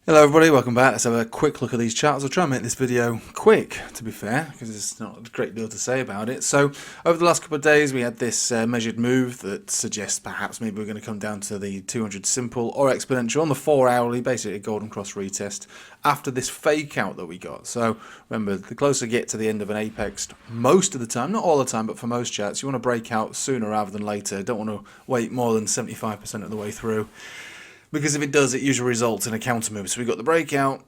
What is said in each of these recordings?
Hello everybody, welcome back. Let's have a quick look at these charts. I'll try and make this video quick, to be fair, because there's not a great deal to say about it. So, over the last couple of days we had this measured move that suggests perhaps maybe we're going to come down to the 200 simple or exponential on the 4 hourly, basically a golden cross retest, after this fake out that we got. So, remember, the closer you get to the end of an apex, most of the time, not all the time, but for most charts, you want to break out sooner rather than later. Don't want to wait more than 75% of the way through. Because if it does, it usually results in a counter move. So we've got the breakout,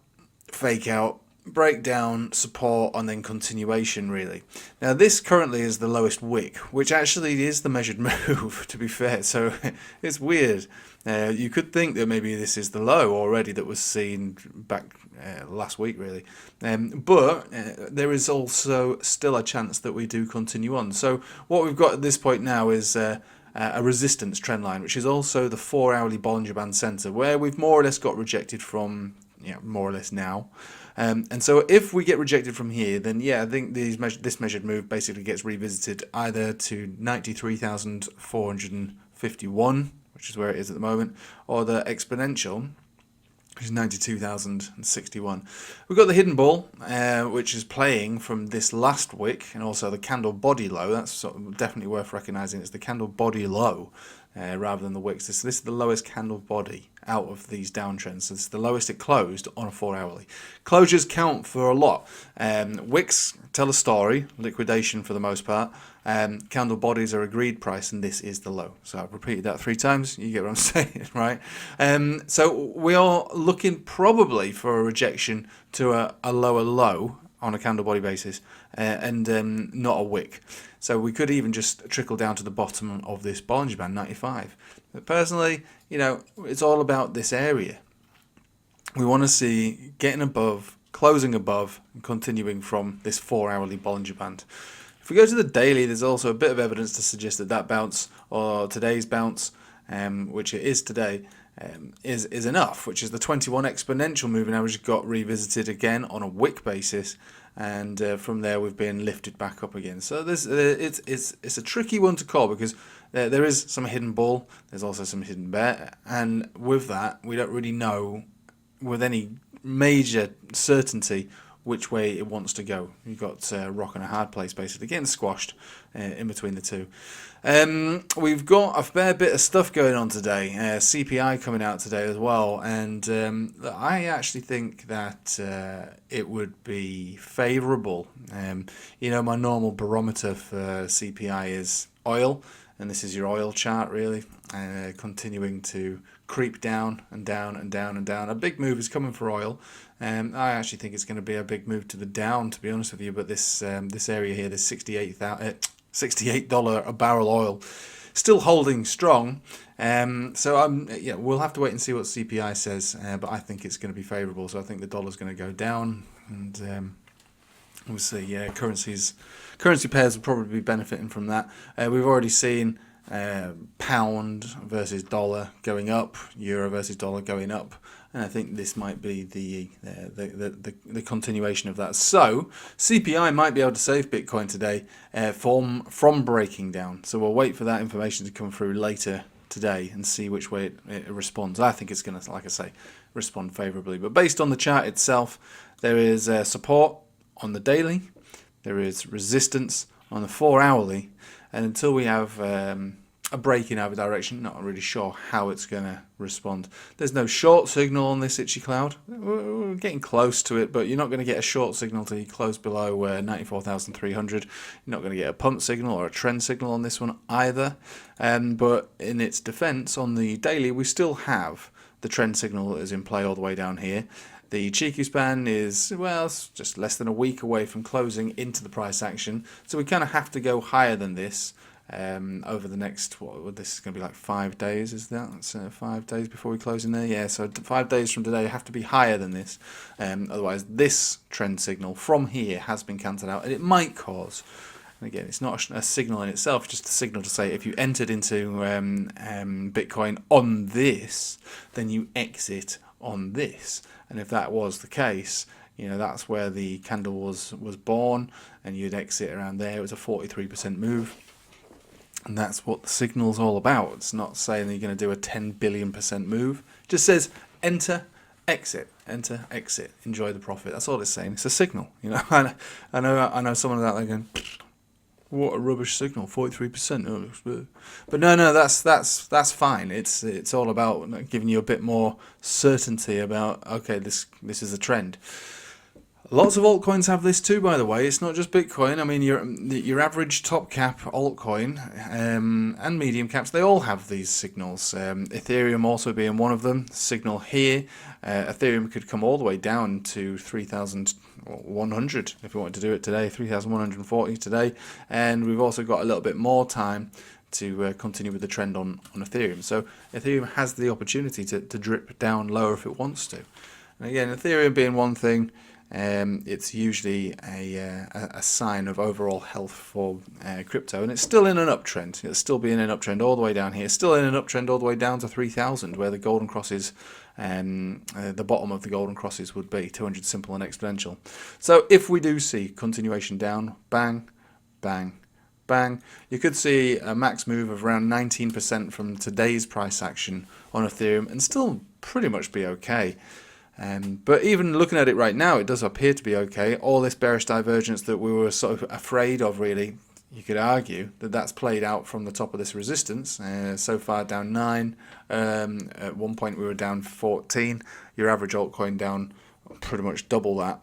fake out, breakdown, support, and then continuation, really. Now, this currently is the lowest wick, which actually is the measured move, to be fair. So it's weird. You could think that maybe this is the low already that was seen back last week, really. But there is also still a chance that we do continue on. So what we've got at this point now is a resistance trend line, which is also the 4 hourly Bollinger Band center, where we've more or less got rejected from, more or less now. And so if we get rejected from here, then yeah, I think this measured move basically gets revisited either to 93,451, which is where it is at the moment, or the exponential, which is 92,061. We've got the hidden ball, which is playing from this last wick, and also the candle body low. That's definitely worth recognizing. It's the candle body low rather than the wicks. This is the lowest candle body out of these downtrends. So this is the lowest it closed on a 4 hourly. Closures count for a lot. Wicks tell a story, liquidation for the most part. Candle bodies are agreed price, and this is the low. So I've repeated that 3 times. You get what I'm saying, right? So we are looking probably for a rejection to a lower low on a candle body basis, and not a wick. So we could even just trickle down to the bottom of this Bollinger Band, 95. But personally, it's all about this area. We want to see getting above, closing above, and continuing from this 4 hourly Bollinger Band. If we go to the daily, there's also a bit of evidence to suggest that bounce, or today's bounce, which it is today, is enough, which is the 21 exponential moving average got revisited again on a wick basis, and from there we've been lifted back up again. So it's a tricky one to call, because there is some hidden bull, there's also some hidden bear, and with that we don't really know with any major certainty which way it wants to go. You've got rock and a hard place, basically getting squashed in between the two. We've got a fair bit of stuff going on today. CPI coming out today as well, and I actually think that it would be favourable. My normal barometer for CPI is oil, and this is your oil chart, really, continuing to creep down and down and down and down. A big move is coming for oil. I actually think it's going to be a big move to the down, to be honest with you. But this area here, this $68 a barrel oil, still holding strong. So we'll have to wait and see what CPI says. But I think it's going to be favourable. So I think the dollar's going to go down, and we'll see. Currency pairs will probably be benefiting from that. We've already seen pound versus dollar going up, euro versus dollar going up, and I think this might be the continuation of that. So CPI might be able to save Bitcoin today from breaking down. So we'll wait for that information to come through later today and see which way it responds. I think it's going to, like I say, respond favourably. But based on the chart itself, there is support on the daily, there is resistance on the 4 hourly, and until we have a break in either direction, not really sure how it's going to respond. There's no short signal on this itchy cloud. We're getting close to it, but you're not going to get a short signal till you close below 94,300. You're not going to get a pump signal or a trend signal on this one either. But in its defense, on the daily, we still have the trend signal that is in play all the way down here. The cheeky span is, it's just less than a week away from closing into the price action. So we kind of have to go higher than this over the next, this is going to be like 5 days, is that? That's 5 days before we close in there. Yeah, so 5 days from today have to be higher than this. Otherwise, this trend signal from here has been cancelled out, and it might cause, and again, it's not a signal in itself, it's just a signal to say if you entered into Bitcoin on this, then you exit on this. And if that was the case, that's where the candle was born, and you'd exit around there. It was a 43% move, and that's what the signal's all about. It's not saying that you're going to do a 10 billion% move. It just says enter exit, enter, exit, enjoy the profit. That's all it's saying. It's a signal, you know. I know someone out there going, what a rubbish signal, 43%. But no, that's fine. It's all about giving you a bit more certainty about, okay, this is a trend. Lots of altcoins have this too, by the way. It's not just Bitcoin. I mean, your average top cap altcoin and medium caps, they all have these signals. Ethereum also being one of them. Signal here. Ethereum could come all the way down to 3,100 if we wanted to do it today. 3,140 today. And we've also got a little bit more time to continue with the trend on Ethereum. So Ethereum has the opportunity to drip down lower if it wants to. And again, Ethereum being one thing, it's usually a sign of overall health for crypto, and it's still in an uptrend. It's still being in an uptrend all the way down here. Still in an uptrend all the way down to 3,000, where the golden crosses, the bottom of the golden crosses would be 200 simple and exponential. So if we do see continuation down, bang, bang, bang, you could see a max move of around 19% from today's price action on Ethereum, and still pretty much be okay. But even looking at it right now, it does appear to be okay. All this bearish divergence that we were sort of afraid of, really, you could argue that that's played out from the top of this resistance. So far down 9. At one point we were down 14. Your average altcoin down pretty much double that.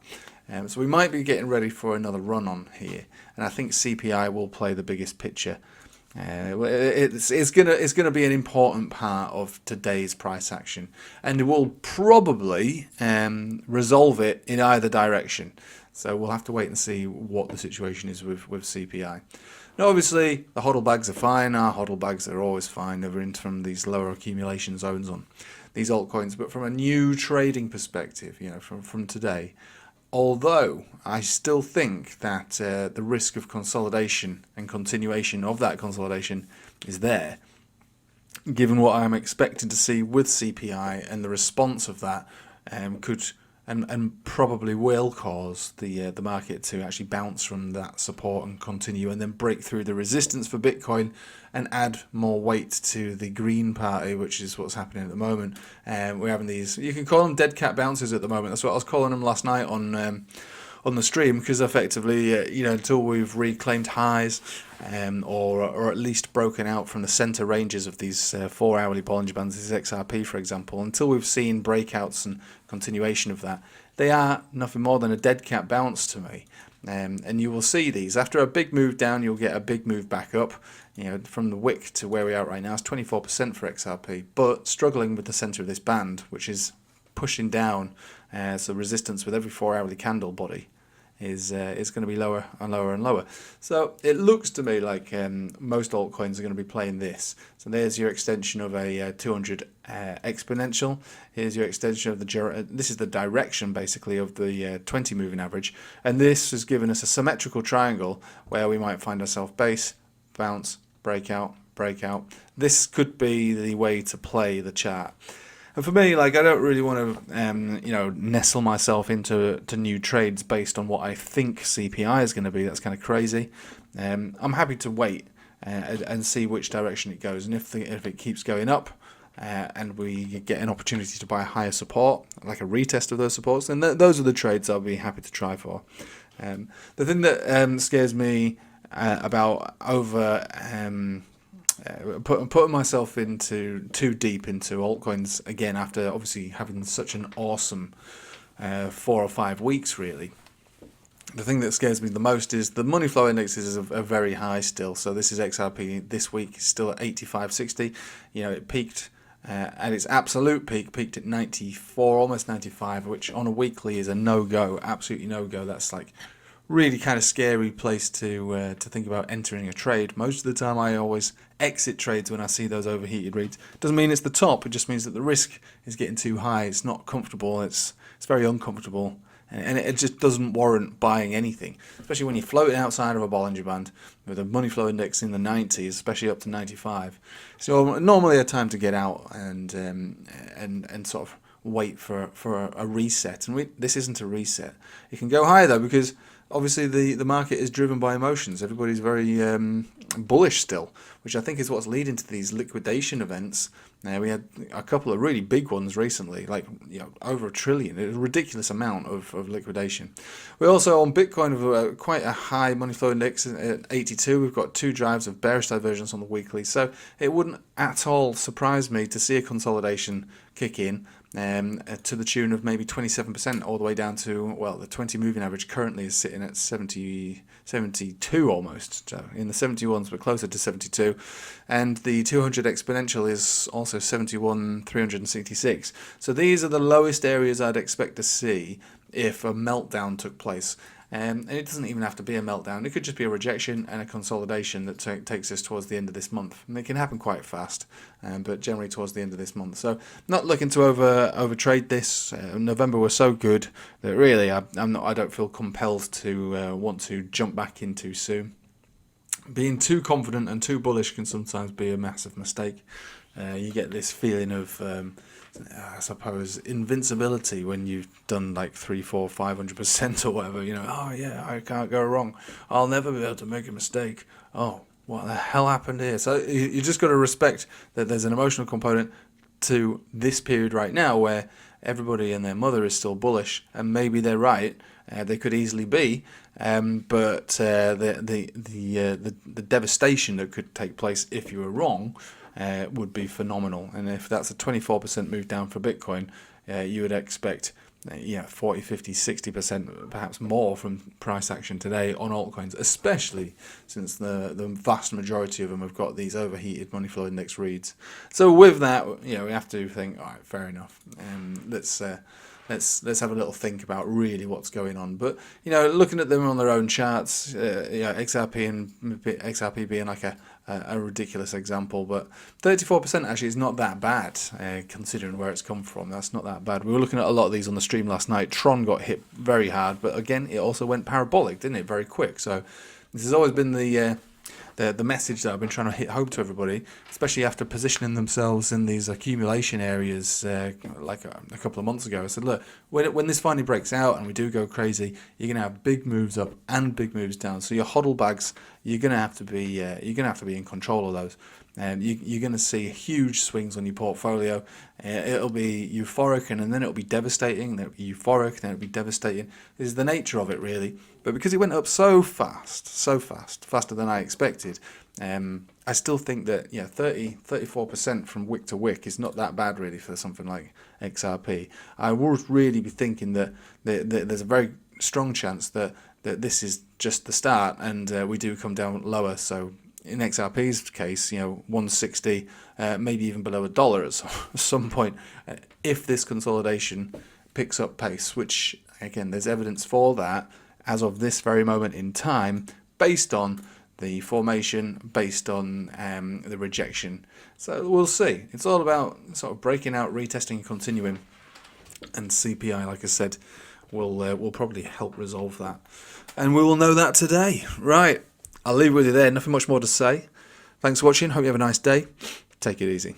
So we might be getting ready for another run on here. And I think CPI will play the biggest picture. It's gonna be an important part of today's price action, and it will probably resolve it in either direction. So we'll have to wait and see what the situation is with CPI. Now, obviously, the hodl bags are fine. Our hodl bags are always fine. Never in from these lower accumulation zones on these altcoins. But from a new trading perspective, you know, from today. Although I still think that the risk of consolidation and continuation of that consolidation is there, given what I'm expecting to see with CPI and the response of that could and probably will cause the market to actually bounce from that support and continue, and then break through the resistance for Bitcoin and add more weight to the green party, which is what's happening at the moment. We're having these, you can call them dead cat bounces at the moment. That's what I was calling them last night on the stream, because effectively, you know, until we've reclaimed highs or at least broken out from the center ranges of these 4 hourly Bollinger Bands, this XRP for example, until we've seen breakouts and continuation of that, they are nothing more than a dead cat bounce to me. And you will see these after a big move down, you'll get a big move back up. You know, from the wick to where we are right now is 24% for XRP, but struggling with the center of this band, which is pushing down. So resistance with every 4 hourly candle body is going to be lower and lower and lower. So it looks to me like most altcoins are going to be playing this. So there's your extension of a 200 exponential. Here's your extension of this is the direction basically of the 20 moving average, and this has given us a symmetrical triangle where we might find ourselves base, bounce, breakout, breakout. This could be the way to play the chart. And for me, like, I don't really want to, you know, nestle myself into new trades based on what I think CPI is going to be. That's kind of crazy. I'm happy to wait and see which direction it goes. And if it keeps going up and we get an opportunity to buy higher support, like a retest of those supports, then those are the trades I'll be happy to try for. The thing that scares me about putting myself into too deep into altcoins again after obviously having such an awesome 4 or 5 weeks, really. The thing that scares me the most is the money flow indexes are very high still. So this is XRP this week, still at 85.60. You know, it peaked at its absolute peaked at 94, almost 95, which on a weekly is a no-go, absolutely no-go. That's like really kind of scary place to think about entering a trade. Most of the time I always exit trades when I see those overheated reads. Doesn't mean it's the top, it just means that the risk is getting too high. It's not comfortable, it's very uncomfortable, and it just doesn't warrant buying anything, especially when you're floating outside of a Bollinger Band with a money flow index in the 90s, especially up to 95. So normally a time to get out and sort of wait for a reset, and this isn't a reset. It can go higher though, because obviously the market is driven by emotions. Everybody's very bullish still, which I think is what's leading to these liquidation events. We had a couple of really big ones recently, like over $1 trillion, a ridiculous amount of liquidation. We also on Bitcoin have quite a high money flow index at 82. We've got 2 drives of bearish divergence on the weekly, so it wouldn't at all surprise me to see a consolidation kick in. To the tune of maybe 27%, all the way down to, well, the 20 moving average currently is sitting at 72 almost. So in the 71s, we're closer to 72, and the 200 exponential is also 71,366. So these are the lowest areas I'd expect to see if a meltdown took place. And it doesn't even have to be a meltdown. It could just be a rejection and a consolidation that takes us towards the end of this month. And it can happen quite fast, but generally towards the end of this month. So not looking to overtrade this. November was so good that really I don't feel compelled to want to jump back in too soon. Being too confident and too bullish can sometimes be a massive mistake. You get this feeling of I suppose invincibility when you've done like 300, 400, 500% or whatever. Oh yeah, I can't go wrong. I'll never be able to make a mistake. Oh, what the hell happened here? So you just got to respect that there's an emotional component to this period right now where everybody and their mother is still bullish, and maybe they're right. They could easily be, but the devastation that could take place if you were wrong would be phenomenal. And if that's a 24% move down for Bitcoin, you would expect 40, 50, 60%, perhaps more from price action today on altcoins, especially since the vast majority of them have got these overheated money flow index reads. So with that, we have to think, all right, fair enough. Let's have a little think about really what's going on. But looking at them on their own charts, XRP being like a ridiculous example, but 34% actually is not that bad considering where it's come from. That's not that bad. We were looking at a lot of these on the stream last night. Tron got hit very hard, but again, it also went parabolic, didn't it? Very quick. So this has always been the message that I've been trying to hit home to everybody, especially after positioning themselves in these accumulation areas like a couple of months ago. I said, look, when this finally breaks out and we do go crazy, you're going to have big moves up and big moves down. So your hodl bags, you're going to have to be in control of those. You're going to see huge swings on your portfolio. It'll be euphoric, and then it'll be devastating. Then it'll be euphoric, then it'll be devastating. This is the nature of it, really. But because it went up so fast, faster than I expected, I still think that 34% from wick to wick is not that bad, really, for something like XRP. I would really be thinking that there's a very strong chance that this is just the start, and we do come down lower. So in XRP's case, 160, maybe even below $1 at some point, if this consolidation picks up pace, which again, there's evidence for that as of this very moment in time, based on the formation, based on the rejection. So we'll see. It's all about sort of breaking out, retesting, and continuing, and CPI, like I said, will probably help resolve that, and we will know that today. Right. I'll leave it with you there. Nothing much more to say. Thanks for watching. Hope you have a nice day. Take it easy.